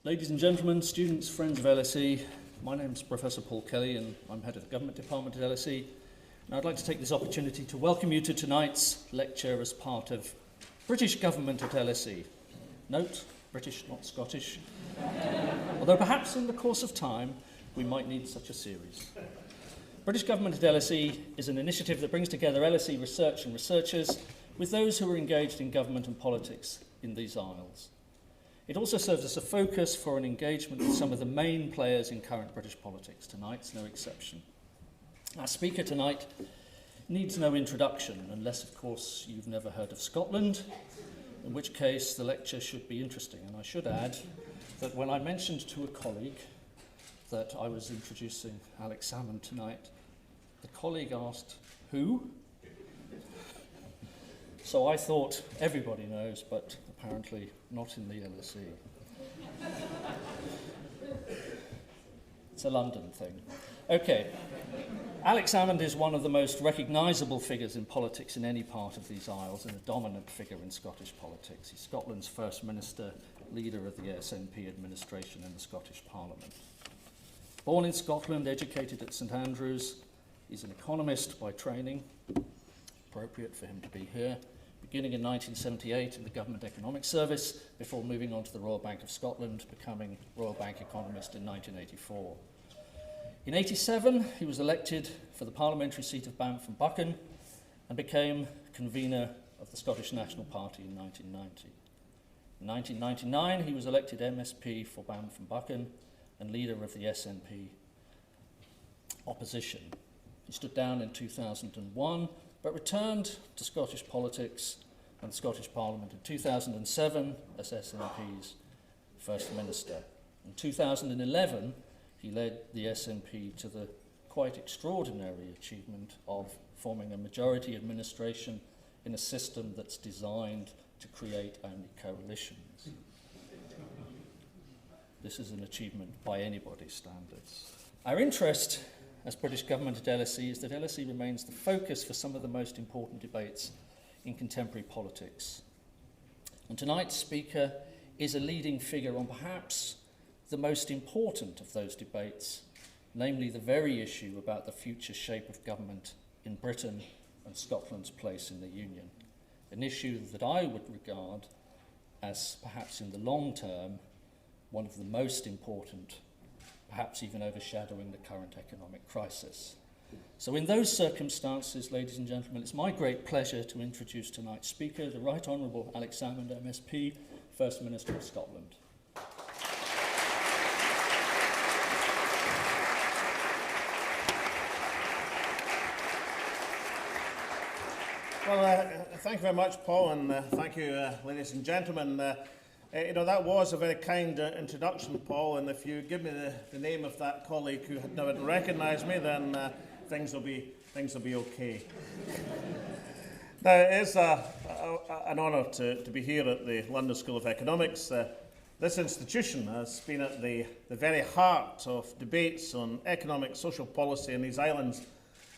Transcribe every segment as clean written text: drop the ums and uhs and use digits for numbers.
Ladies and gentlemen, students, friends of LSE, my name is Professor Paul Kelly and I'm head of the Government Department at LSE. And I'd like to take this opportunity to welcome you to tonight's lecture as part of British Government at LSE. Note, British, not Scottish. Although perhaps in the course of time, we might need such a series. British Government at LSE is an initiative that brings together LSE research and researchers with those who are engaged in government and politics in these isles. It also serves as a focus for an engagement with some of the main players in current British politics. Tonight's no exception. Our speaker tonight needs no introduction, unless, of course, you've never heard of Scotland, in which case the lecture should be interesting. And I should add that when I mentioned to a colleague that I was introducing Alex Salmond tonight, the colleague asked, "Who?" So I thought everybody knows, but apparently not in the LSE. It's a London thing. Okay. Alex Salmond is one of the most recognisable figures in politics in any part of these isles and a dominant figure in Scottish politics. He's Scotland's First Minister, leader of the SNP administration in the Scottish Parliament. Born in Scotland, educated at St Andrews, he's an economist by training, appropriate for him to be here, beginning in 1978 in the Government Economic Service before moving on to the Royal Bank of Scotland, becoming Royal Bank economist in 1984. In 1987, he was elected for the parliamentary seat of Banff and Buchan and became convener of the Scottish National Party in 1990. In 1999, he was elected MSP for Banff and Buchan and leader of the SNP opposition. He stood down in 2001, but returned to Scottish politics and the Scottish Parliament in 2007 as SNP's First Minister. In 2011, he led the SNP to the quite extraordinary achievement of forming a majority administration in a system that's designed to create only coalitions. This is an achievement by anybody's standards. Our interest as British Government at LSE is that LSE remains the focus for some of the most important debates in contemporary politics. And tonight's speaker is a leading figure on perhaps the most important of those debates, namely the very issue about the future shape of government in Britain and Scotland's place in the Union, an issue that I would regard as perhaps in the long term one of the most important, perhaps even overshadowing the current economic crisis. So in those circumstances, ladies and gentlemen, it's my great pleasure to introduce tonight's speaker, the Right Honourable Alex Salmond, MSP, First Minister of Scotland. Well, thank you very much, Paul, and thank you, ladies and gentlemen. That was a very kind introduction, Paul, and if you give me the name of that colleague who had never recognised me, then things will be okay. Now, it is an honour to be here at the London School of Economics. This institution has been at the very heart of debates on economic, social policy in these islands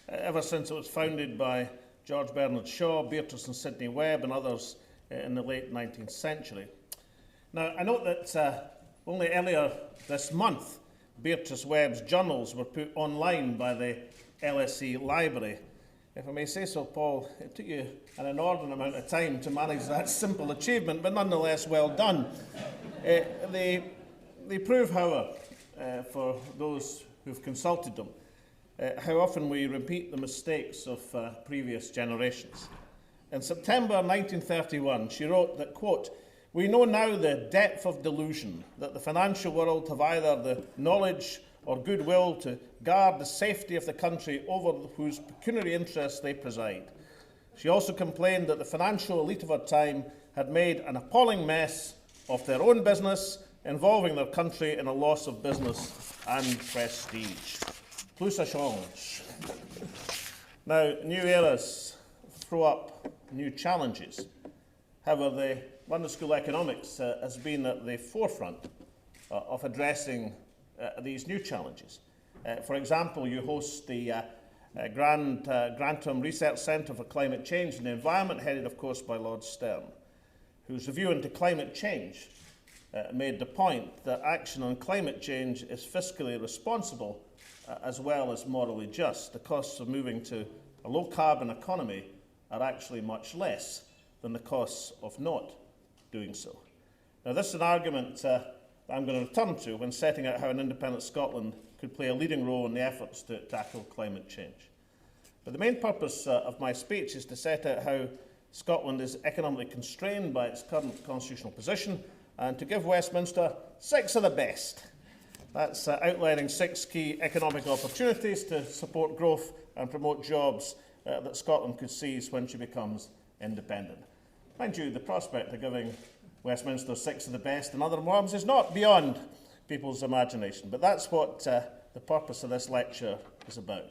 ever since it was founded by George Bernard Shaw, Beatrice and Sidney Webb and others in the late 19th century. Now, I note that only earlier this month, Beatrice Webb's journals were put online by the LSE Library. If I may say so, Paul, it took you an inordinate amount of time to manage that simple achievement, but nonetheless well done. They prove, however, for those who've consulted them, how often we repeat the mistakes of previous generations. In September 1931, she wrote that, quote, "We know now the depth of delusion that the financial world have either the knowledge or goodwill to guard the safety of the country over whose pecuniary interests they preside." She also complained that the financial elite of her time had made an appalling mess of their own business, involving their country in a loss of business and prestige. Plus ça change. Now, new eras throw up new challenges. However, the London School of Economics has been at the forefront of addressing these new challenges. For example, you host the Grantham Research Centre for Climate Change and the Environment, headed, of course, by Lord Stern, whose review into climate change made the point that action on climate change is fiscally responsible as well as morally just. The costs of moving to a low-carbon economy are actually much less than the costs of not doing so. Now, this is an argument that I'm going to return to when setting out how an independent Scotland could play a leading role in the efforts to tackle climate change. But the main purpose of my speech is to set out how Scotland is economically constrained by its current constitutional position and to give Westminster 6 of the best. That's outlining 6 key economic opportunities to support growth and promote jobs that Scotland could seize when she becomes independent. Mind you, the prospect of giving Westminster 6 of the best in other words is not beyond people's imagination, but that's what the purpose of this lecture is about.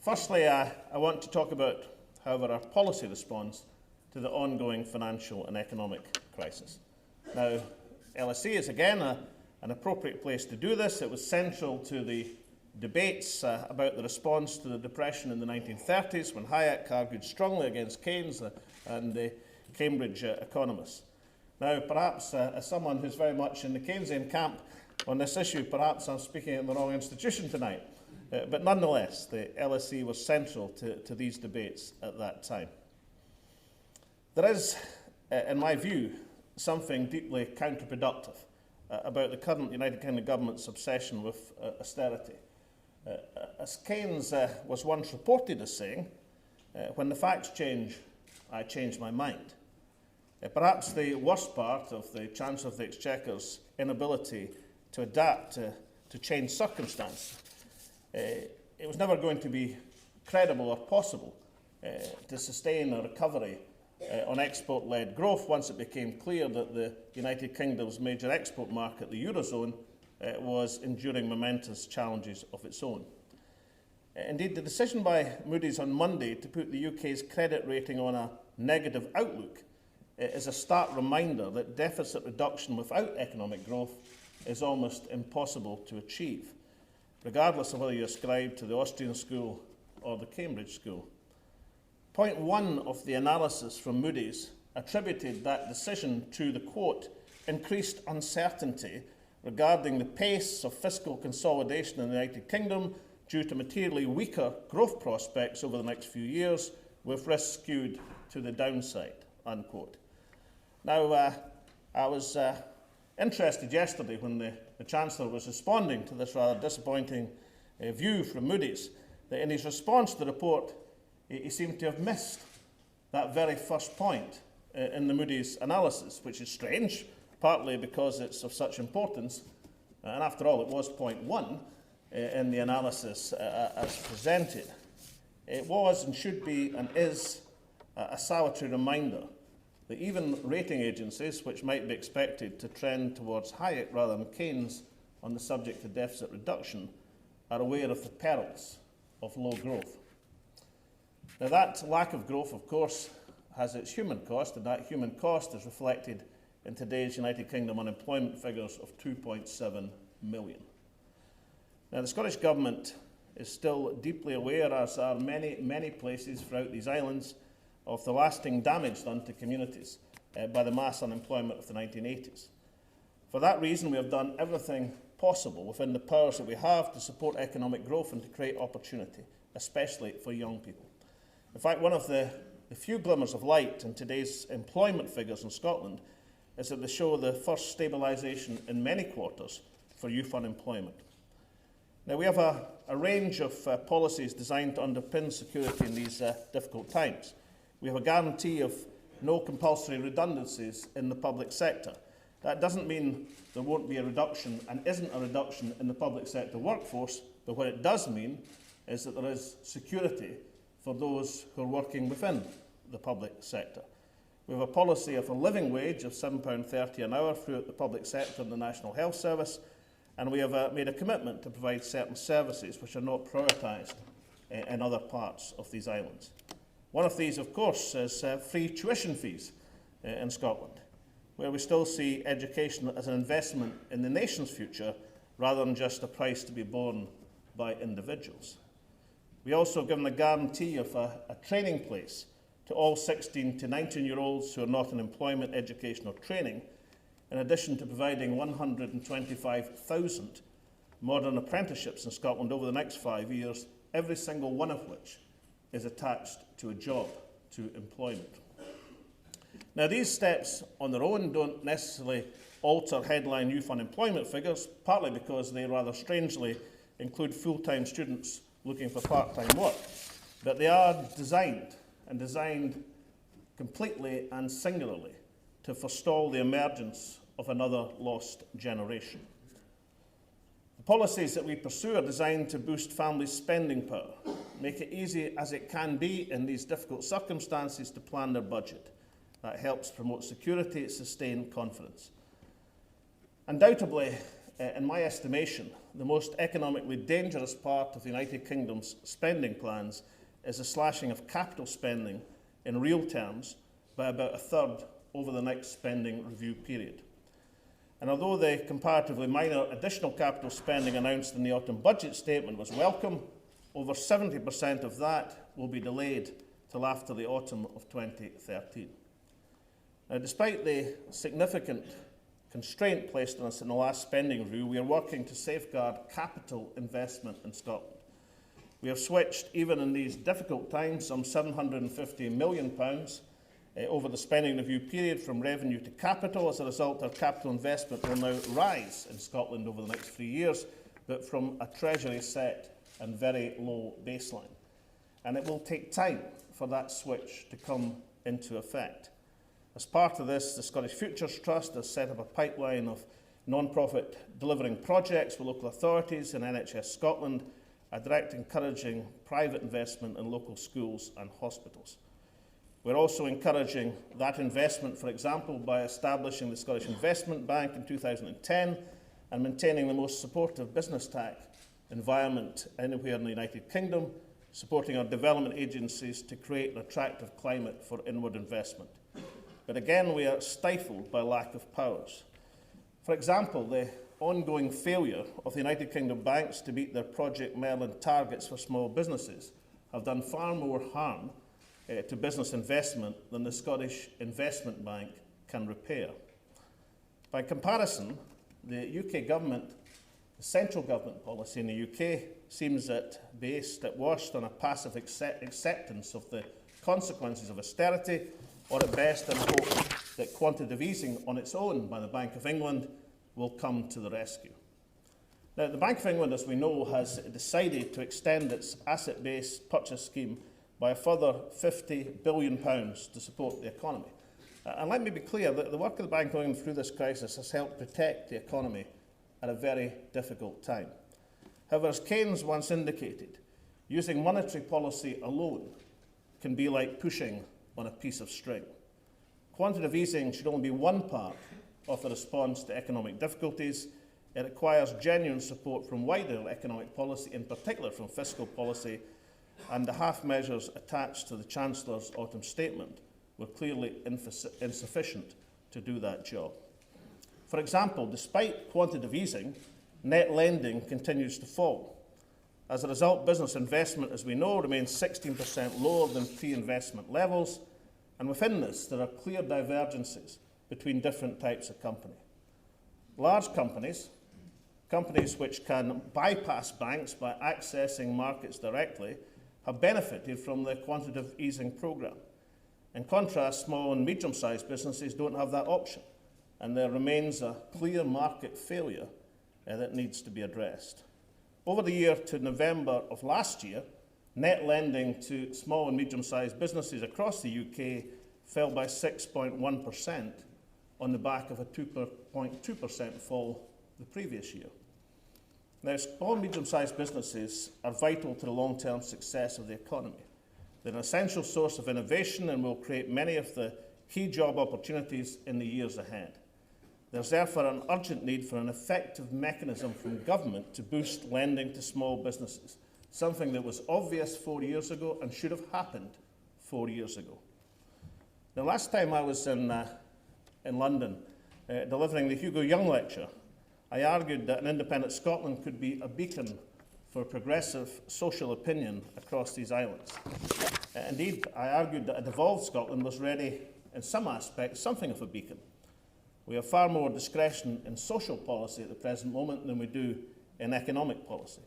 Firstly, I want to talk about, however, our policy response to the ongoing financial and economic crisis. Now, LSE is again an appropriate place to do this. It was central to the debates about the response to the Depression in the 1930s, when Hayek argued strongly against Keynes and the Cambridge economists. Now, perhaps as someone who's very much in the Keynesian camp on this issue, perhaps I'm speaking in the wrong institution tonight. But nonetheless, the LSE was central to these debates at that time. There is, in my view, something deeply counterproductive about the current United Kingdom government's obsession with austerity. As Keynes was once reported as saying, when the facts change, I change my mind. Perhaps the worst part of the Chancellor of the Exchequer's inability to adapt to changed circumstances. It was never going to be credible or possible to sustain a recovery on export-led growth once it became clear that the United Kingdom's major export market, the Eurozone, was enduring momentous challenges of its own. Indeed, the decision by Moody's on Monday to put the UK's credit rating on a negative outlook is a stark reminder that deficit reduction without economic growth is almost impossible to achieve, regardless of whether you ascribe to the Austrian school or the Cambridge school. Point 1 of the analysis from Moody's attributed that decision to the, quote, increased uncertainty regarding the pace of fiscal consolidation in the United Kingdom due to materially weaker growth prospects over the next few years, with risks skewed to the downside, unquote. Now, I was interested yesterday when the Chancellor was responding to this rather disappointing view from Moody's, that in his response to the report, he seemed to have missed that very first point in the Moody's analysis, which is strange, partly because it's of such importance, and after all, it was point 1 in the analysis as presented. It was and should be and is a salutary reminder that even rating agencies, which might be expected to trend towards Hayek rather than Keynes on the subject of deficit reduction, are aware of the perils of low growth. Now, that lack of growth, of course, has its human cost, and that human cost is reflected in today's United Kingdom unemployment figures of 2.7 million. Now, the Scottish Government is still deeply aware, as are many places throughout these islands, of the lasting damage done to communities by the mass unemployment of the 1980s. For that reason, we have done everything possible within the powers that we have to support economic growth and to create opportunity, especially for young people. In fact, one of the few glimmers of light in today's employment figures in Scotland is that they show the first stabilisation in many quarters for youth unemployment. Now, we have a range of policies designed to underpin security in these difficult times. We have a guarantee of no compulsory redundancies in the public sector. That doesn't mean there won't be a reduction and isn't a reduction in the public sector workforce, but what it does mean is that there is security for those who are working within the public sector. We have a policy of a living wage of £7.30 an hour throughout the public sector and the National Health Service, and we have made a commitment to provide certain services which are not prioritised in other parts of these islands. One of these, of course, is free tuition fees in Scotland, where we still see education as an investment in the nation's future rather than just a price to be borne by individuals. We also have given a guarantee of a training place to all 16 to 19-year-olds who are not in employment, education or training, in addition to providing 125,000 modern apprenticeships in Scotland over the next 5 years, every single one of which is attached to a job, to employment. Now, these steps on their own don't necessarily alter headline youth unemployment figures, partly because they rather strangely include full-time students looking for part-time work, but they are designed completely and singularly to forestall the emergence of another lost generation. The policies that we pursue are designed to boost families' spending power, make it easy as it can be in these difficult circumstances to plan their budget. That helps promote security, sustain confidence. Undoubtedly, in my estimation, the most economically dangerous part of the United Kingdom's spending plans is the slashing of capital spending in real terms by about a third over the next spending review period. And although the comparatively minor additional capital spending announced in the autumn budget statement was welcome, over 70% of that will be delayed till after the autumn of 2013. Now, despite the significant constraint placed on us in the last spending review, we are working to safeguard capital investment in Scotland. We have switched, even in these difficult times, some £750 million over the spending review period from revenue to capital. As a result, our capital investment will now rise in Scotland over the next 3 years, but from a Treasury set and very low baseline. And it will take time for that switch to come into effect. As part of this, the Scottish Futures Trust has set up a pipeline of non-profit delivering projects with local authorities and NHS Scotland, a direct encouraging private investment in local schools and hospitals. We're also encouraging that investment, for example, by establishing the Scottish Investment Bank in 2010 and maintaining the most supportive business tax environment anywhere in the United Kingdom, supporting our development agencies to create an attractive climate for inward investment. But again, we are stifled by lack of powers. For example, the ongoing failure of the United Kingdom banks to meet their Project Merlin targets for small businesses have done far more harm to business investment than the Scottish Investment Bank can repair. By comparison, the UK government, the central government policy in the UK seems based at worst on a passive acceptance of the consequences of austerity, or at best in hope that quantitative easing on its own by the Bank of England will come to the rescue. Now, the Bank of England, as we know, has decided to extend its asset-based purchase scheme by a further £50 billion to support the economy. And let me be clear that the work of the Bank of England through this crisis has helped protect the economy at a very difficult time. However, as Keynes once indicated, using monetary policy alone can be like pushing on a piece of string. Quantitative easing should only be one part of the response to economic difficulties. It requires genuine support from wider economic policy, in particular from fiscal policy, and the half measures attached to the Chancellor's autumn statement were clearly insufficient to do that job. For example, despite quantitative easing, net lending continues to fall. As a result, business investment, as we know, remains 16% lower than pre-investment levels, and within this, there are clear divergences between different types of company. Large companies, companies which can bypass banks by accessing markets directly, have benefited from the quantitative easing programme. In contrast, small and medium-sized businesses don't have that option, and there remains a clear market failure that needs to be addressed. Over the year to November of last year, net lending to small and medium-sized businesses across the UK fell by 6.1% on the back of a 2.2% fall the previous year. Now, small and medium-sized businesses are vital to the long-term success of the economy. They're an essential source of innovation and will create many of the key job opportunities in the years ahead. There's therefore an urgent need for an effective mechanism from government to boost lending to small businesses, something that was obvious 4 years ago and should have happened 4 years ago. The last time I was in London delivering the Hugo Young Lecture, I argued that an independent Scotland could be a beacon for progressive social opinion across these islands. Indeed, I argued that a devolved Scotland was ready, in some aspects, something of a beacon. We have far more discretion in social policy at the present moment than we do in economic policy.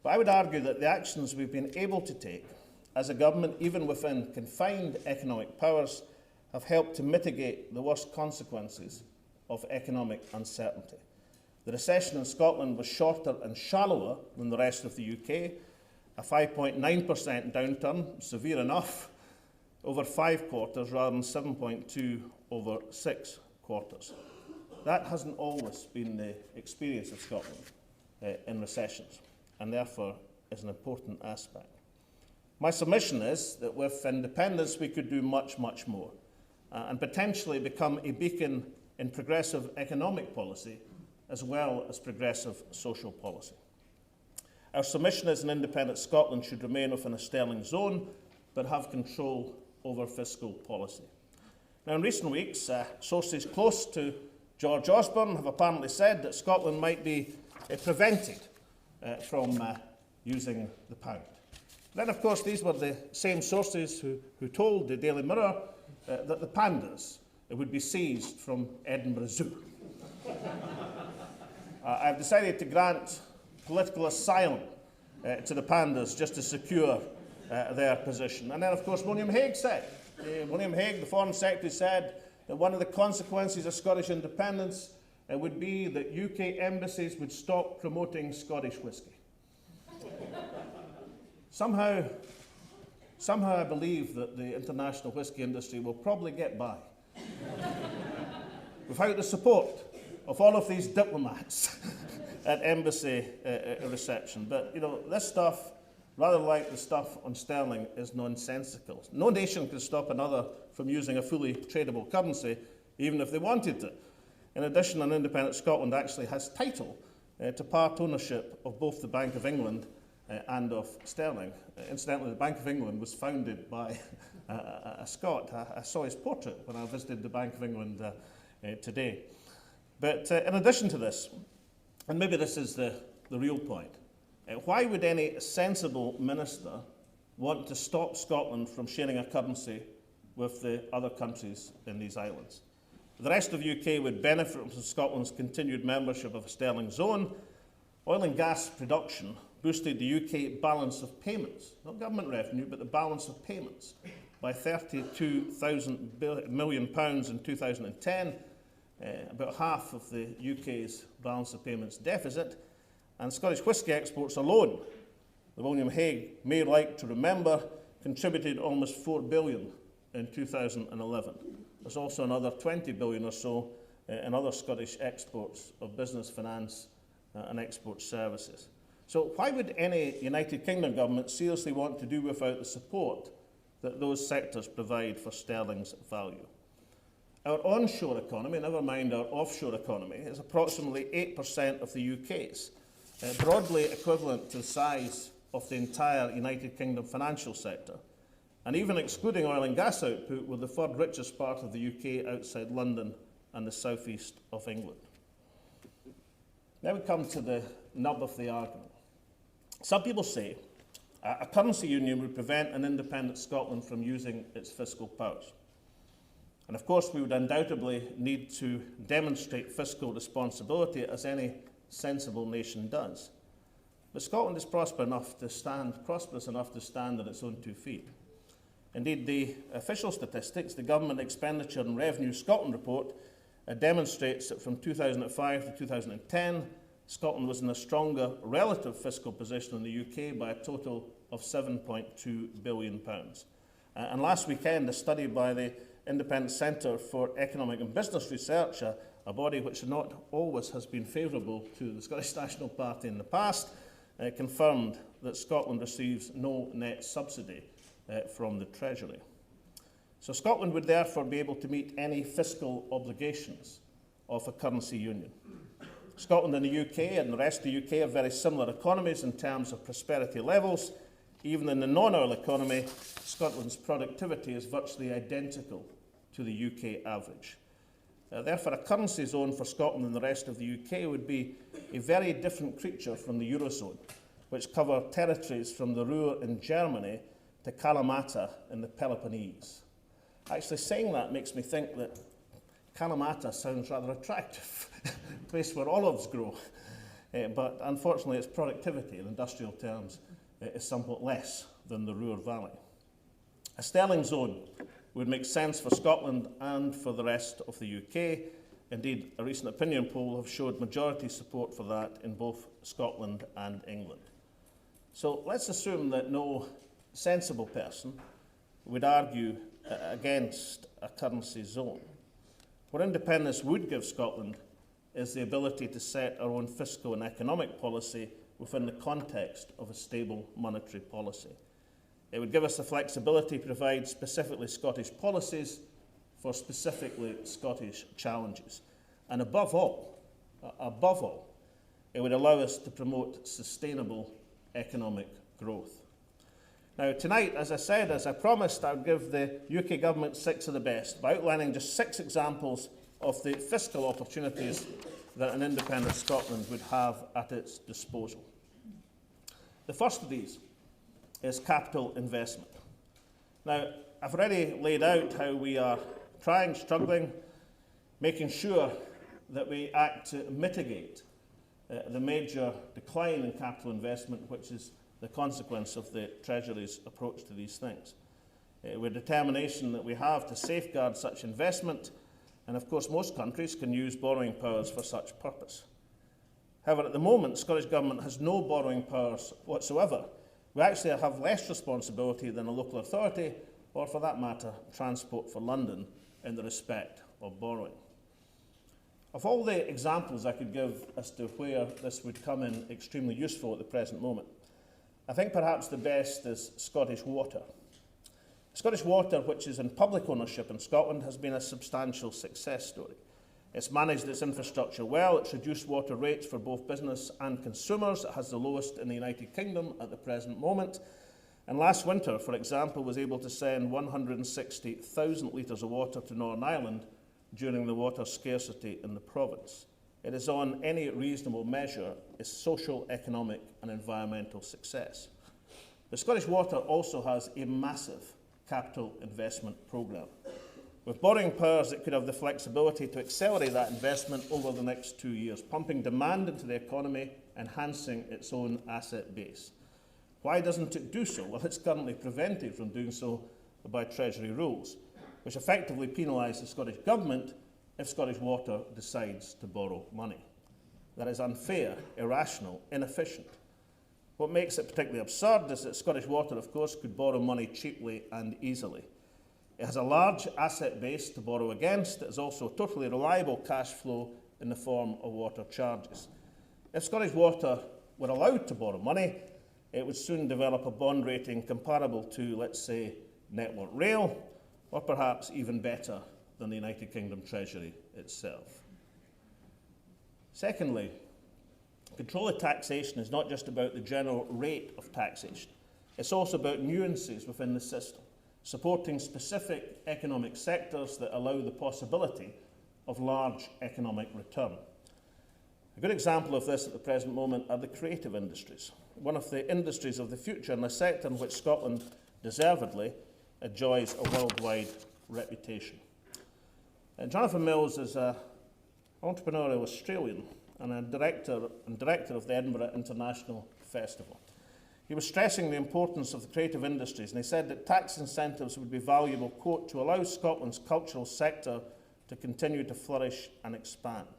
But I would argue that the actions we've been able to take as a government, even within confined economic powers, have helped to mitigate the worst consequences of economic uncertainty. The recession in Scotland was shorter and shallower than the rest of the UK, a 5.9% downturn, severe enough, over 5 quarters rather than 7.2 over 6 quarters. That hasn't always been the experience of Scotland in recessions, and therefore is an important aspect. My submission is that with independence we could do much, much more, and potentially become a beacon in progressive economic policy as well as progressive social policy. Our submission is an independent Scotland should remain within a sterling zone, but have control over fiscal policy. Now, in recent weeks, sources close to George Osborne have apparently said that Scotland might be prevented from using the pound. Then, of course, these were the same sources who told the Daily Mirror that the pandas would be seized from Edinburgh Zoo. I've decided to grant political asylum to the pandas just to secure their position. And then, of course, William Hague said, the Foreign Secretary said that one of the consequences of Scottish independence would be that UK embassies would stop promoting Scottish whisky. Somehow I believe that the international whisky industry will probably get by without the support of all of these diplomats at embassy reception. But, you know, this stuff, rather like the stuff on sterling, is nonsensical. No nation can stop another from using a fully tradable currency, even if they wanted to. In addition, an independent Scotland actually has title to part ownership of both the Bank of England and of sterling. Incidentally, the Bank of England was founded by a Scot. I saw his portrait when I visited the Bank of England today. But in addition to this, and maybe this is the real point, why would any sensible minister want to stop Scotland from sharing a currency with the other countries in these islands? The rest of the UK would benefit from Scotland's continued membership of a sterling zone. Oil and gas production boosted the UK balance of payments, not government revenue, but the balance of payments, by £32,000 million in 2010, about half of the UK's balance of payments deficit. And Scottish whisky exports alone, the William Hague may like to remember, contributed almost £4 billion in 2011. There's also another £20 billion or so in other Scottish exports of business finance and export services. So why would any United Kingdom government seriously want to do without the support that those sectors provide for sterling's value? Our onshore economy, never mind our offshore economy, is approximately 8% of the UK's, broadly equivalent to the size of the entire United Kingdom financial sector. And even excluding oil and gas output, we're the third richest part of the UK outside London and the southeast of England. Now we come to the nub of the argument. Some people say a currency union would prevent an independent Scotland from using its fiscal powers. And of course, we would undoubtedly need to demonstrate fiscal responsibility, as any sensible nation does. But Scotland is prosperous enough to stand on its own 2 feet. Indeed, the official statistics, the Government Expenditure and Revenue Scotland report, demonstrates that from 2005 to 2010, Scotland was in a stronger relative fiscal position in the UK by a total of £7.2 billion. And last weekend, a study by the Independent Centre for Economic and Business Research, a body which not always has been favourable to the Scottish National Party in the past, confirmed that Scotland receives no net subsidy from the Treasury. So Scotland would therefore be able to meet any fiscal obligations of a currency union. Scotland and the UK and the rest of the UK have very similar economies in terms of prosperity levels. Even in the non-oil economy, Scotland's productivity is virtually identical to the UK average. Therefore, a currency zone for Scotland and the rest of the UK would be a very different creature from the Eurozone, which cover territories from the Ruhr in Germany to Kalamata in the Peloponnese. Actually, saying that makes me think that Kalamata sounds rather attractive, a place where olives grow. But unfortunately, its productivity in industrial terms is somewhat less than the Ruhr Valley. A sterling zone would make sense for Scotland and for the rest of the UK. Indeed, a recent opinion poll have showed majority support for that in both Scotland and England. So let's assume that no sensible person would argue against a currency zone. What independence would give Scotland is the ability to set our own fiscal and economic policy within the context of a stable monetary policy. It would give us the flexibility to provide specifically Scottish policies for specifically Scottish challenges. And above all, it would allow us to promote sustainable economic growth. Now, tonight, as I said, as I promised, I would give the UK government 6 of the best by outlining just 6 examples of the fiscal opportunities that an independent Scotland would have at its disposal. The first of these is capital investment. Now, I've already laid out how we are struggling, making sure that we act to mitigate the major decline in capital investment, which is the consequence of the Treasury's approach to these things. With determination that we have to safeguard such investment, and of course most countries can use borrowing powers for such purpose. However, at the moment, the Scottish Government has no borrowing powers whatsoever. We actually have less responsibility than a local authority, or for that matter, Transport for London, in the respect of borrowing. Of all the examples I could give as to where this would come in extremely useful at the present moment, I think perhaps the best is Scottish Water. Scottish Water, which is in public ownership in Scotland, has been a substantial success story. It's managed its infrastructure well, it's reduced water rates for both business and consumers, it has the lowest in the United Kingdom at the present moment, and last winter, for example, was able to send 160,000 litres of water to Northern Ireland during the water scarcity in the province. It is on any reasonable measure a social, economic and environmental success. The Scottish Water also has a massive capital investment programme. With borrowing powers, it could have the flexibility to accelerate that investment over the next 2 years, pumping demand into the economy, enhancing its own asset base. Why doesn't it do so? Well, it's currently prevented from doing so by Treasury rules, which effectively penalise the Scottish Government if Scottish Water decides to borrow money. That is unfair, irrational, inefficient. What makes it particularly absurd is that Scottish Water, of course, could borrow money cheaply and easily. It has a large asset base to borrow against. It has also a totally reliable cash flow in the form of water charges. If Scottish Water were allowed to borrow money, it would soon develop a bond rating comparable to, let's say, Network Rail, or perhaps even better than the United Kingdom Treasury itself. Secondly, control of taxation is not just about the general rate of taxation. It's also about nuances within the system, supporting specific economic sectors that allow the possibility of large economic return. A good example of this at the present moment are the creative industries, one of the industries of the future and a sector in which Scotland deservedly enjoys a worldwide reputation. Jonathan Mills is an entrepreneurial Australian and a director of the Edinburgh International Festival. He was stressing the importance of the creative industries, and he said that tax incentives would be valuable, quote, to allow Scotland's cultural sector to continue to flourish and expand.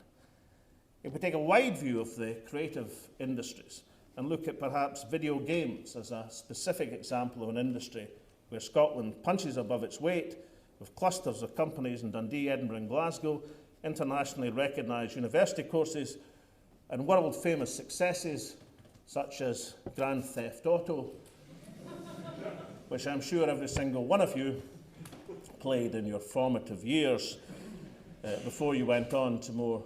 If we take a wide view of the creative industries and look at perhaps video games as a specific example of an industry where Scotland punches above its weight with clusters of companies in Dundee, Edinburgh and Glasgow, internationally recognised university courses and world-famous successes such as Grand Theft Auto, which I'm sure every single one of you played in your formative years before you went on to more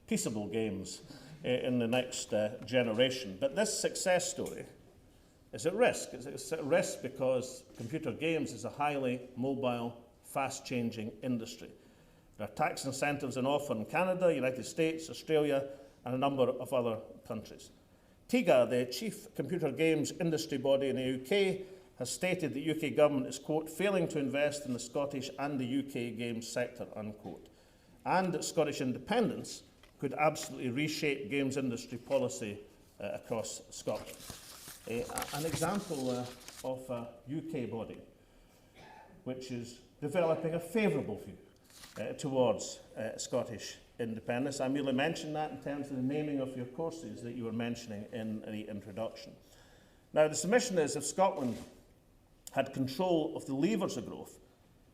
peaceable games in the next generation. But this success story is at risk. It's at risk because computer games is a highly mobile, fast-changing industry. There are tax incentives on offer in Canada, United States, Australia, and a number of other countries. TIGA, the chief computer games industry body in the UK, has stated the UK government is, quote, failing to invest in the Scottish and the UK games sector, unquote. and Scottish independence could absolutely reshape games industry policy across Scotland. An example of a UK body which is developing a favourable view towards Scottish independence. I merely mention that in terms of the naming of your courses that you were mentioning in the introduction. Now, the submission is if Scotland had control of the levers of growth,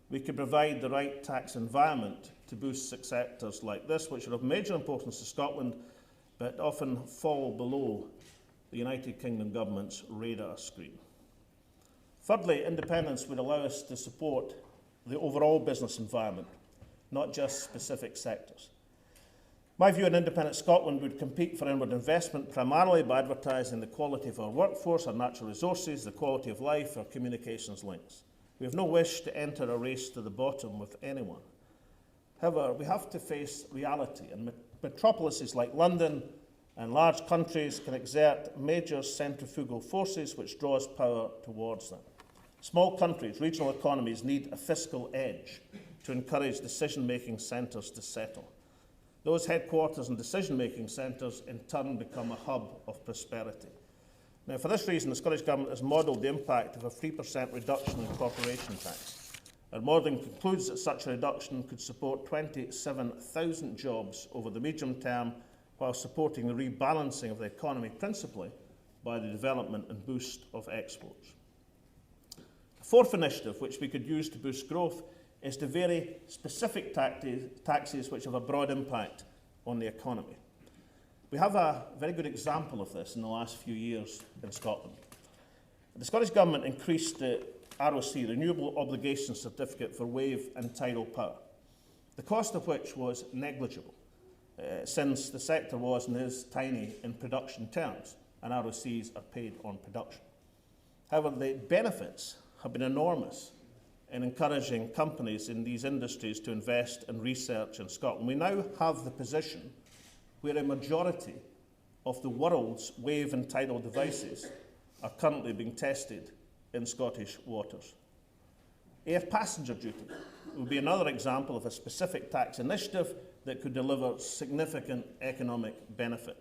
we could provide the right tax environment to boost sectors like this, which are of major importance to Scotland, but often fall below the United Kingdom government's radar screen. Thirdly, independence would allow us to support the overall business environment, not just specific sectors. My view on independent Scotland would compete for inward investment primarily by advertising the quality of our workforce, our natural resources, the quality of life, our communications links. We have no wish to enter a race to the bottom with anyone. However, we have to face reality, and metropolises like London and large countries can exert major centrifugal forces which draws power towards them. Small countries, regional economies need a fiscal edge to encourage decision-making centres to settle. Those headquarters and decision-making centres in turn become a hub of prosperity. Now, for this reason, the Scottish Government has modelled the impact of a 3% reduction in corporation tax. Our modelling concludes that such a reduction could support 27,000 jobs over the medium term while supporting the rebalancing of the economy principally by the development and boost of exports. The fourth initiative which we could use to boost growth is to vary specific taxes which have a broad impact on the economy. We have a very good example of this in the last few years in Scotland. The Scottish Government increased the ROC, Renewable Obligation Certificate, for wave and tidal power, the cost of which was negligible, since the sector was and is tiny in production terms, and ROCs are paid on production. However, the benefits have been enormous in encouraging companies in these industries to invest in research in Scotland. We now have the position where a majority of the world's wave and tidal devices are currently being tested in Scottish waters. Air passenger duty would be another example of a specific tax initiative that could deliver significant economic benefit.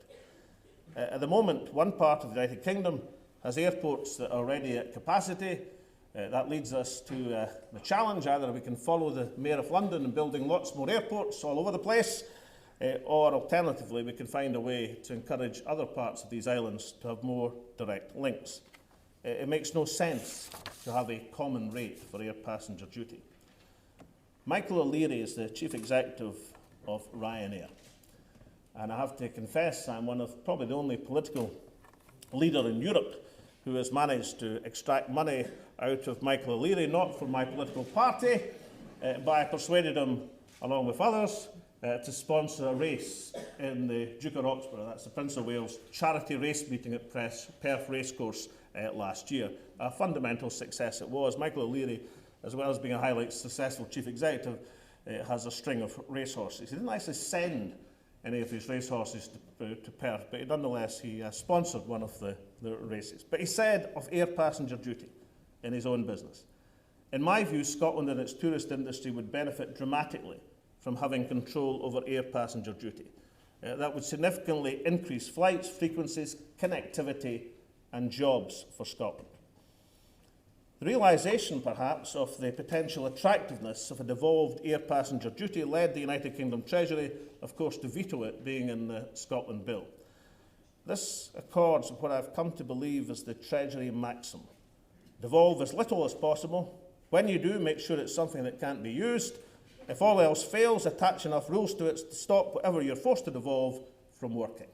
At the moment, one part of the United Kingdom has airports that are already at capacity. That leads us to the challenge: either we can follow the Mayor of London in building lots more airports all over the place, or alternatively we can find a way to encourage other parts of these islands to have more direct links. It makes no sense to have a common rate for air passenger duty. Michael O'Leary is the Chief Executive of Ryanair, and I have to confess I'm one of probably the only political leader in Europe who has managed to extract money out of Michael O'Leary, not from my political party, but I persuaded him, along with others, to sponsor a race in the Duke of Roxburgh. That's the Prince of Wales charity race meeting at Perth Racecourse last year. A fundamental success it was. Michael O'Leary, as well as being a highly successful chief executive, has a string of racehorses. He didn't actually send any of his racehorses to Perth, but nonetheless he sponsored one of the races. But he said of air passenger duty in his own business, "In my view, Scotland and its tourist industry would benefit dramatically from having control over air passenger duty. That would significantly increase flights, frequencies, connectivity and jobs for Scotland." The realisation, perhaps, of the potential attractiveness of a devolved air passenger duty led the United Kingdom Treasury, of course, to veto it, being in the Scotland Bill. This accords with what I've come to believe is the Treasury maxim: devolve as little as possible. When you do, make sure it's something that can't be used. If all else fails, attach enough rules to it to stop whatever you're forced to devolve from working.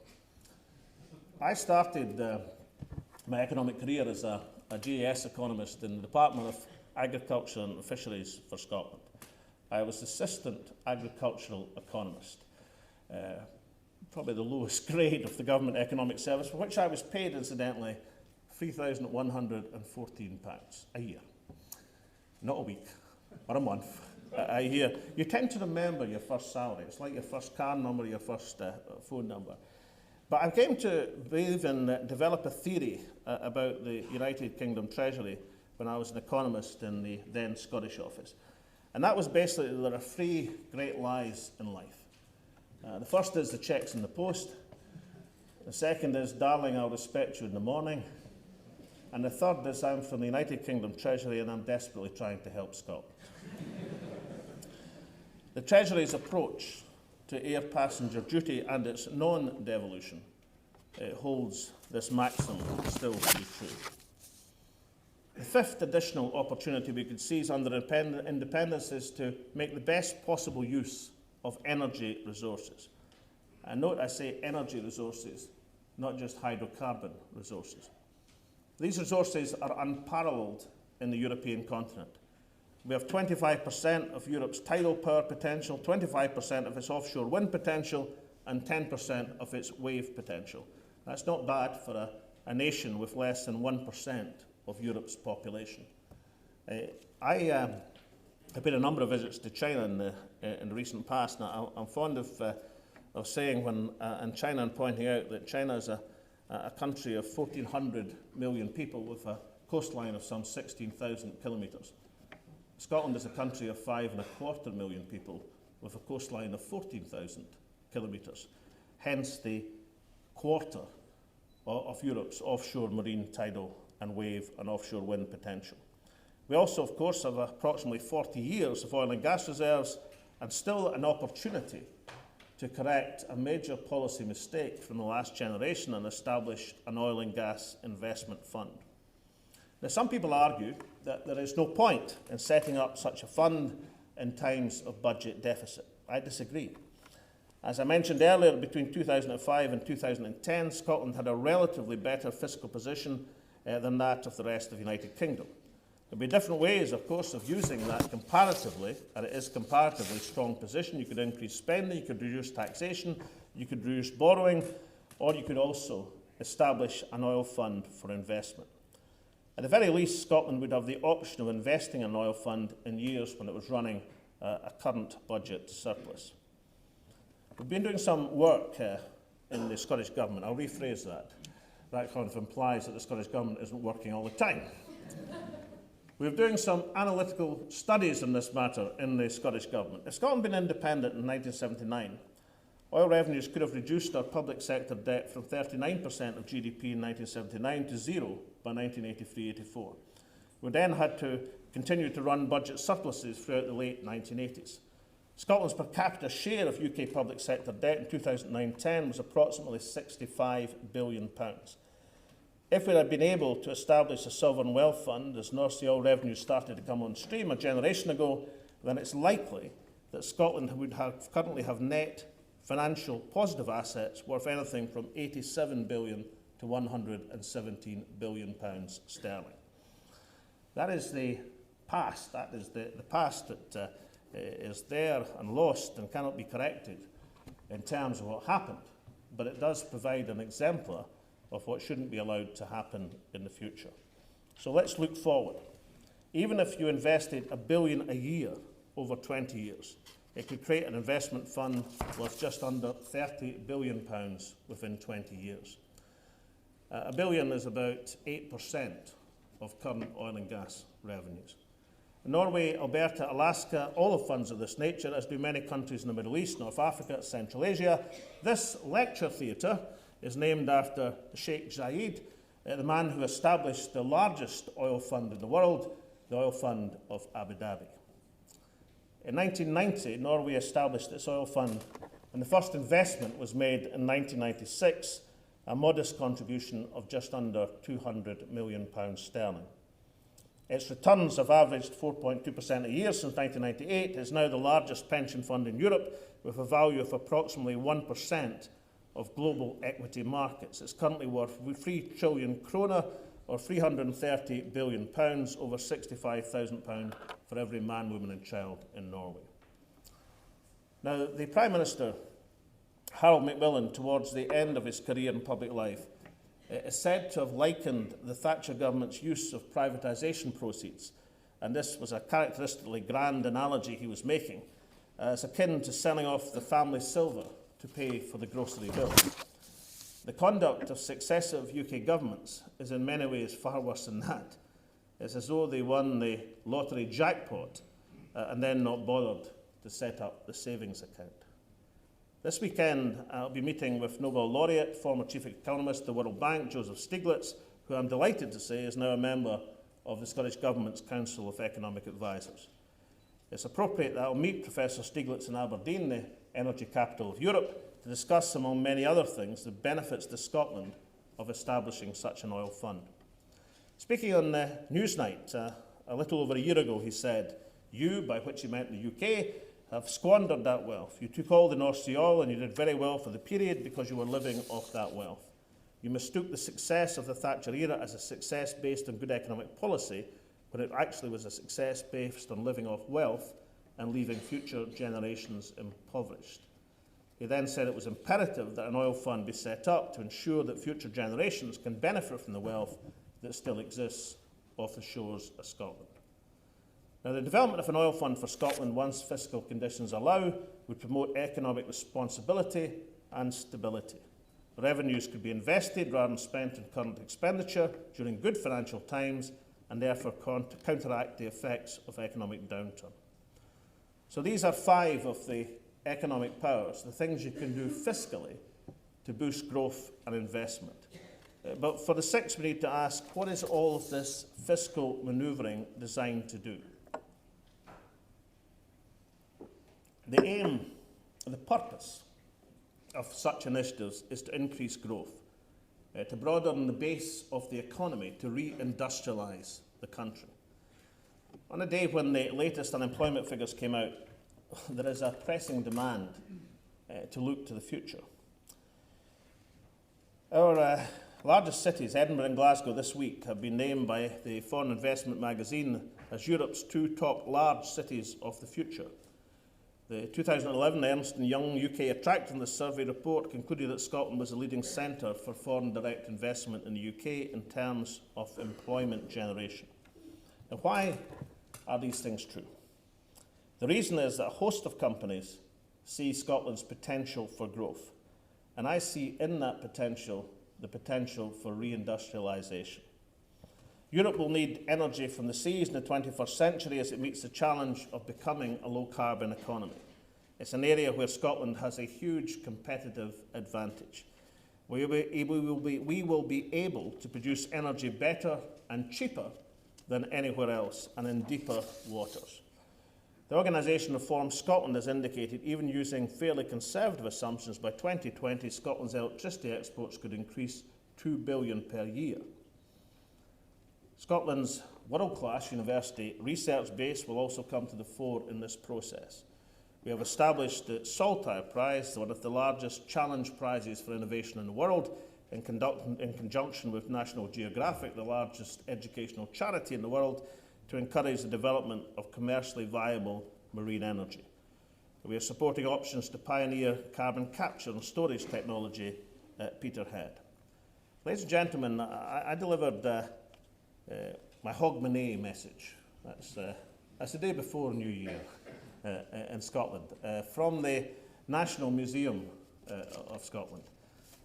I started my economic career as a GAS economist in the Department of Agriculture and Fisheries for Scotland. I was assistant agricultural economist, probably the lowest grade of the government economic service, for which I was paid, incidentally, £3,114 a year. Not a week, or a month, a year. You tend to remember your first salary. It's like your first car number, your first phone number. But I came to believe and develop a theory about the United Kingdom Treasury when I was an economist in the then Scottish office. And that was basically that there are three great lies in life. The first is the cheques in the post. The second is, darling, I'll respect you in the morning. And the third is, I'm from the United Kingdom Treasury and I'm desperately trying to help Scotland. The Treasury's approach to air passenger duty and its non-devolution holds this maxim still to be true. The fifth additional opportunity we could seize under independence is to make the best possible use of energy resources. And note I say energy resources, not just hydrocarbon resources. These resources are unparalleled in the European continent. We have 25% of Europe's tidal power potential, 25% of its offshore wind potential, and 10% of its wave potential. That's not bad for a nation with less than 1% of Europe's population. I have paid a number of visits to China in the recent past. Now, I'm fond of saying when in China and pointing out that China is a country of 1,400 million people with a coastline of some 16,000 kilometres. Scotland is a country of 5.25 million people with a coastline of 14,000 kilometres, hence the quarter of Europe's offshore marine, tidal and wave and offshore wind potential. We also, of course, have approximately 40 years of oil and gas reserves and still an opportunity to correct a major policy mistake from the last generation and establish an oil and gas investment fund. Now, some people argue that there is no point in setting up such a fund in times of budget deficit. I disagree. As I mentioned earlier, between 2005 and 2010, Scotland had a relatively better fiscal position than that of the rest of the United Kingdom. There will be different ways, of course, of using that comparatively, and it is comparatively strong position. You could increase spending, you could reduce taxation, you could reduce borrowing, or you could also establish an oil fund for investment. At the very least, Scotland would have the option of investing in an oil fund in years when it was running a current budget surplus. We've been doing some work in the Scottish Government. I'll rephrase that. That kind of implies that the Scottish Government isn't working all the time. We're doing some analytical studies on this matter in the Scottish Government. If Scotland had been independent in 1979, oil revenues could have reduced our public sector debt from 39% of GDP in 1979 to zero by 1983-84. We then had to continue to run budget surpluses throughout the late 1980s. Scotland's per capita share of UK public sector debt in 2009-10 was approximately £65 billion. If we had been able to establish a sovereign wealth fund as North Sea oil revenues started to come on stream a generation ago, then it's likely that Scotland would currently have net financial positive assets worth anything from £87 billion to £117 billion sterling. That is the past. That is the past that is there and lost and cannot be corrected in terms of what happened, but it does provide an exemplar of what shouldn't be allowed to happen in the future. So let's look forward. Even if you invested £1 billion a year over 20 years, it could create an investment fund worth just under £30 billion within 20 years. $1 billion is about 8% of current oil and gas revenues. In Norway, Alberta, Alaska, all have funds of this nature, as do many countries in the Middle East, North Africa, Central Asia. This lecture theatre is named after Sheikh Zayed, the man who established the largest oil fund in the world, the Oil Fund of Abu Dhabi. In 1990, Norway established its oil fund, and the first investment was made in 1996, a modest contribution of just under £200 million sterling. Its returns have averaged 4.2% a year since 1998. It is now the largest pension fund in Europe, with a value of approximately 1% of global equity markets. It's currently worth £3 trillion, or £330 billion, over £65,000 for every man, woman and child in Norway. Now, the Prime Minister, Harold Macmillan, towards the end of his career in public life, is said to have likened the Thatcher government's use of privatisation proceeds, and this was a characteristically grand analogy he was making, as akin to selling off the family silver to pay for the grocery bill. The conduct of successive UK governments is in many ways far worse than that. It's as though they won the lottery jackpot and then not bothered to set up the savings account. This weekend, I'll be meeting with Nobel laureate, former chief economist of the World Bank, Joseph Stiglitz, who I'm delighted to say is now a member of the Scottish Government's Council of Economic Advisers. It's appropriate that I'll meet Professor Stiglitz in Aberdeen, the energy capital of Europe, to discuss, among many other things, the benefits to Scotland of establishing such an oil fund. Speaking on Newsnight a little over a year ago, he said, "You," by which he meant the UK, "have squandered that wealth. You took all the North Sea oil and you did very well for the period because you were living off that wealth. You mistook the success of the Thatcher era as a success based on good economic policy, when it actually was a success based on living off wealth and leaving future generations impoverished." He then said it was imperative that an oil fund be set up to ensure that future generations can benefit from the wealth that still exists off the shores of Scotland. Now, the development of an oil fund for Scotland, once fiscal conditions allow, would promote economic responsibility and stability. Revenues could be invested rather than spent in current expenditure during good financial times, and therefore counteract the effects of economic downturn. So these are 5 of the economic powers, the things you can do fiscally to boost growth and investment. But for the 6th, we need to ask, what is all of this fiscal manoeuvring designed to do? The aim, the purpose of such initiatives is to increase growth, to broaden the base of the economy, to reindustrialise the country. On a day when the latest unemployment figures came out, there is a pressing demand to look to the future. Our largest cities, Edinburgh and Glasgow, this week have been named by the Foreign Investment magazine as Europe's 2 top large cities of the future. The 2011 Ernst & Young UK Attractiveness Survey report concluded that Scotland was a leading centre for foreign direct investment in the UK in terms of employment generation. Now, why are these things true? The reason is that a host of companies see Scotland's potential for growth, and I see in that potential the potential for reindustrialisation. Europe will need energy from the seas in the 21st century as it meets the challenge of becoming a low-carbon economy. It's an area where Scotland has a huge competitive advantage. We will be able to produce energy better and cheaper than anywhere else, and in deeper waters. The organisation Reform Scotland has indicated, even using fairly conservative assumptions, by 2020 Scotland's electricity exports could increase $2 billion per year. Scotland's world-class university research base will also come to the fore in this process. We have established the Saltire Prize, one of the largest challenge prizes for innovation in the world, in conjunction with National Geographic, the largest educational charity in the world, to encourage the development of commercially viable marine energy. We are supporting options to pioneer carbon capture and storage technology at Peterhead. Ladies and gentlemen, I delivered my Hogmanay message. That's the day before New Year in Scotland, from the National Museum of Scotland.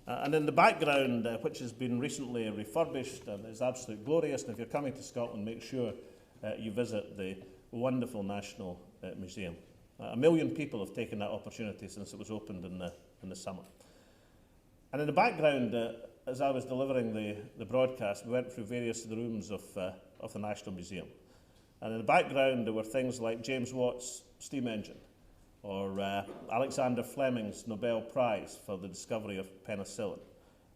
And in the background, which has been recently refurbished and is absolutely glorious, and if you're coming to Scotland, make sure you visit the wonderful National Museum. 1 million people have taken that opportunity since it was opened in the summer. And in the background, as I was delivering the broadcast, we went through various of the rooms of the National Museum. And in the background, there were things like James Watt's steam engine, or Alexander Fleming's Nobel Prize for the discovery of penicillin,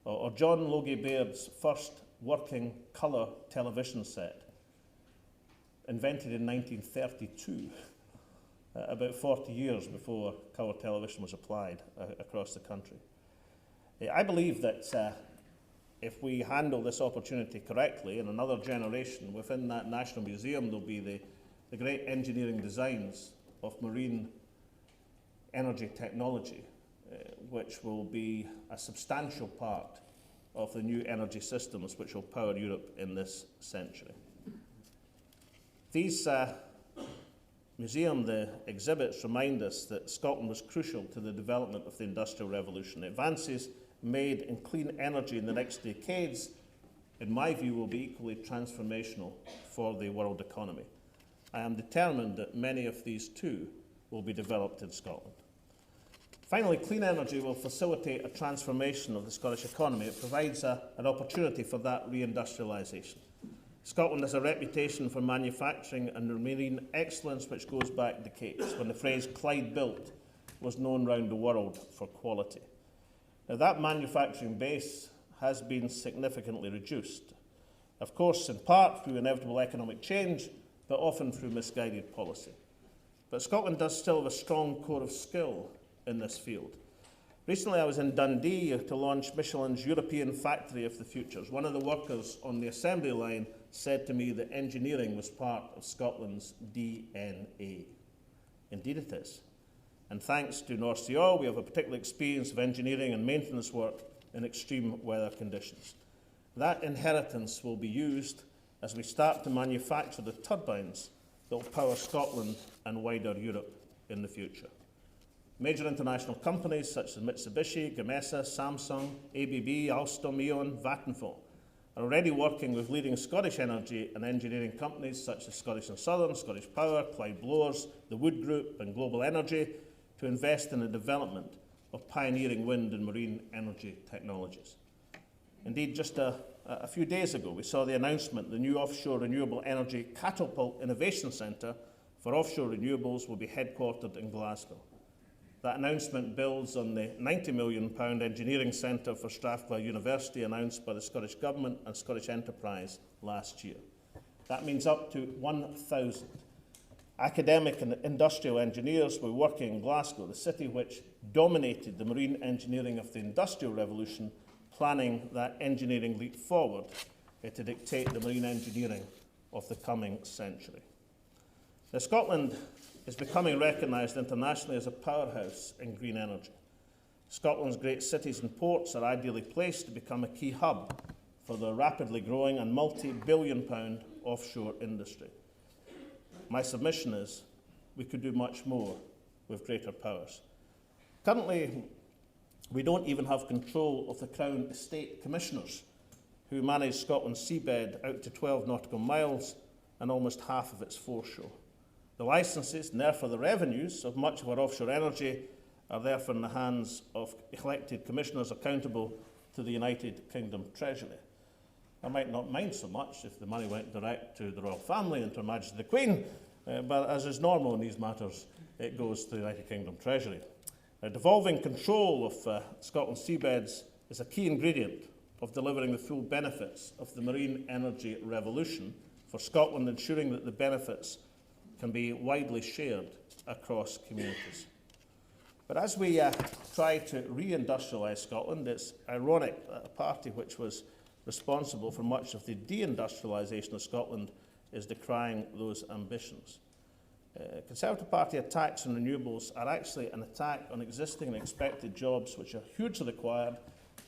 or John Logie Baird's first working colour television set, invented in 1932, about 40 years before colour television was applied across the country. I believe that if we handle this opportunity correctly, in another generation, within that National Museum, there'll be the great engineering designs of marine energy technology, which will be a substantial part of the new energy systems which will power Europe in this century. These the exhibits remind us that Scotland was crucial to the development of the Industrial Revolution. Advances made in clean energy in the next decades, in my view, will be equally transformational for the world economy. I am determined that many of these too will be developed in Scotland. Finally, clean energy will facilitate a transformation of the Scottish economy. It provides an opportunity for that reindustrialisation. Scotland has a reputation for manufacturing and marine excellence which goes back decades, when the phrase Clyde built was known round the world for quality. Now, that manufacturing base has been significantly reduced, of course in part through inevitable economic change, but often through misguided policy. But Scotland does still have a strong core of skill in this field. Recently I was in Dundee to launch Michelin's European Factory of the Futures. One of the workers on the assembly line said to me that engineering was part of Scotland's DNA. Indeed it is. And thanks to North Sea Oil, we have a particular experience of engineering and maintenance work in extreme weather conditions. That inheritance will be used as we start to manufacture the turbines that will power Scotland and wider Europe in the future. Major international companies such as Mitsubishi, Gamesa, Samsung, ABB, Alstom, E.ON, Vattenfall are already working with leading Scottish energy and engineering companies such as Scottish and Southern, Scottish Power, Clyde Blowers, the Wood Group and Global Energy to invest in the development of pioneering wind and marine energy technologies. Indeed, just a few days ago, we saw the announcement the new Offshore Renewable Energy Catapult Innovation Centre for Offshore Renewables will be headquartered in Glasgow. That announcement builds on the £90 million engineering centre for Strathclyde University announced by the Scottish Government and Scottish Enterprise last year. That means up to 1,000 academic and industrial engineers will be working in Glasgow, the city which dominated the marine engineering of the Industrial Revolution, planning that engineering leap forward to dictate the marine engineering of the coming century. Now, Scotland is becoming recognised internationally as a powerhouse in green energy. Scotland's great cities and ports are ideally placed to become a key hub for the rapidly growing and multi-billion-pound offshore industry. My submission is we could do much more with greater powers. Currently, we don't even have control of the Crown Estate Commissioners, who manage Scotland's seabed out to 12 nautical miles and almost half of its foreshore. The licences, and therefore the revenues, of much of our offshore energy are therefore in the hands of elected commissioners accountable to the United Kingdom Treasury. I might not mind so much if the money went direct to the royal family and to Her Majesty the Queen, but as is normal in these matters, it goes to the United Kingdom Treasury. Devolving control of Scotland's seabeds is a key ingredient of delivering the full benefits of the marine energy revolution for Scotland, ensuring that the benefits can be widely shared across communities. But as we try to reindustrialise Scotland, it's ironic that a party which was responsible for much of the deindustrialisation of Scotland is decrying those ambitions. Conservative Party attacks on renewables are actually an attack on existing and expected jobs which are hugely required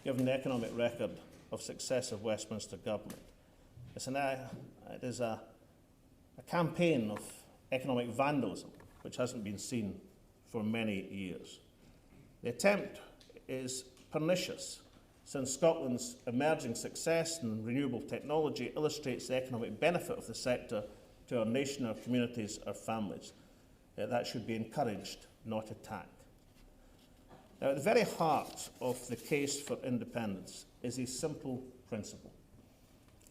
given the economic record of successive Westminster government. It is a campaign of economic vandalism which hasn't been seen for many years. The attempt is pernicious since Scotland's emerging success in renewable technology illustrates the economic benefit of the sector to our nation, our communities, our families. That should be encouraged, not attacked. Now, at the very heart of the case for independence is a simple principle.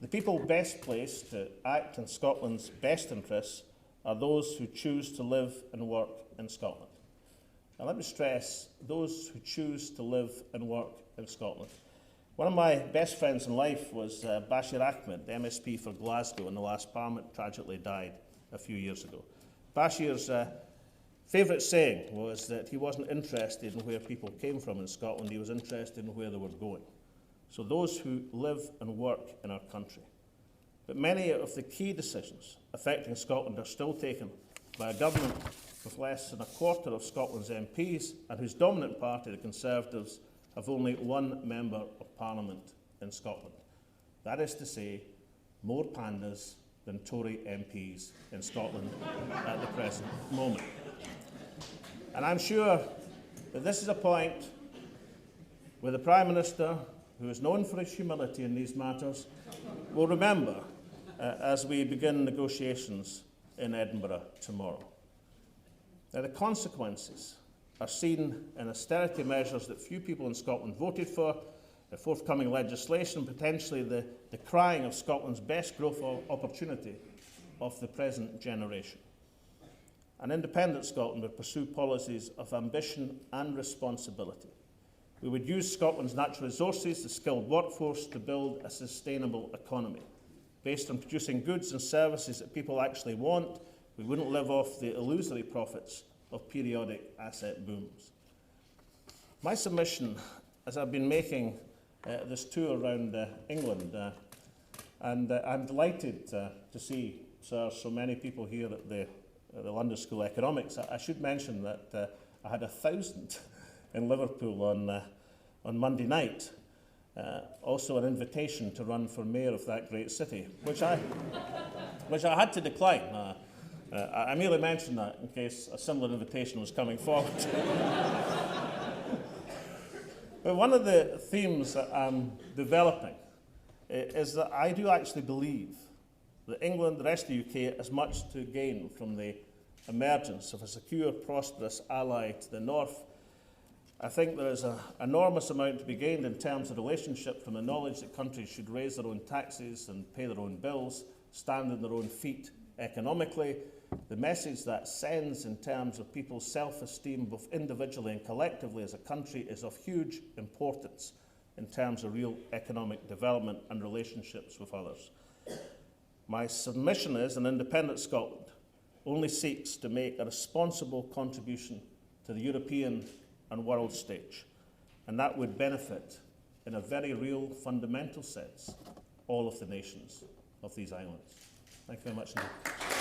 The people best placed to act in Scotland's best interests are those who choose to live and work in Scotland. Now, let me stress, those who choose to live and work in Scotland. One of my best friends in life was Bashir Ahmed, the MSP for Glasgow in the last Parliament, tragically died a few years ago. Bashir's favourite saying was that he wasn't interested in where people came from in Scotland, he was interested in where they were going. So those who live and work in our country. But many of the key decisions affecting Scotland are still taken by a government with less than a quarter of Scotland's MPs and whose dominant party, the Conservatives, have only one member of Parliament in Scotland. That is to say, more pandas than Tory MPs in Scotland at the present moment. And I'm sure that this is a point where the Prime Minister, who is known for his humility in these matters, will remember as we begin negotiations in Edinburgh tomorrow. Now, the consequences are seen in austerity measures that few people in Scotland voted for, the forthcoming legislation, potentially the crying of Scotland's best growth opportunity of the present generation. An independent Scotland would pursue policies of ambition and responsibility. We would use Scotland's natural resources, the skilled workforce, to build a sustainable economy. Based on producing goods and services that people actually want, we wouldn't live off the illusory profits of periodic asset booms. My submission, as I've been making this tour around England, and I'm delighted to see so many people here at the London School of Economics. I should mention that I had 1,000 in Liverpool on Monday night. Also an invitation to run for mayor of that great city, which I had to decline. I merely mentioned that in case a similar invitation was coming forward. But one of the themes that I'm developing is that I do actually believe that England, the rest of the UK, has much to gain from the emergence of a secure, prosperous ally to the north. I think there is an enormous amount to be gained in terms of relationship from the knowledge that countries should raise their own taxes and pay their own bills, stand on their own feet economically. The message that sends in terms of people's self-esteem, both individually and collectively as a country, is of huge importance in terms of real economic development and relationships with others. My submission is an independent Scotland only seeks to make a responsible contribution to the European and world stage, and that would benefit, in a very real, fundamental sense, all of the nations of these islands. Thank you very much indeed.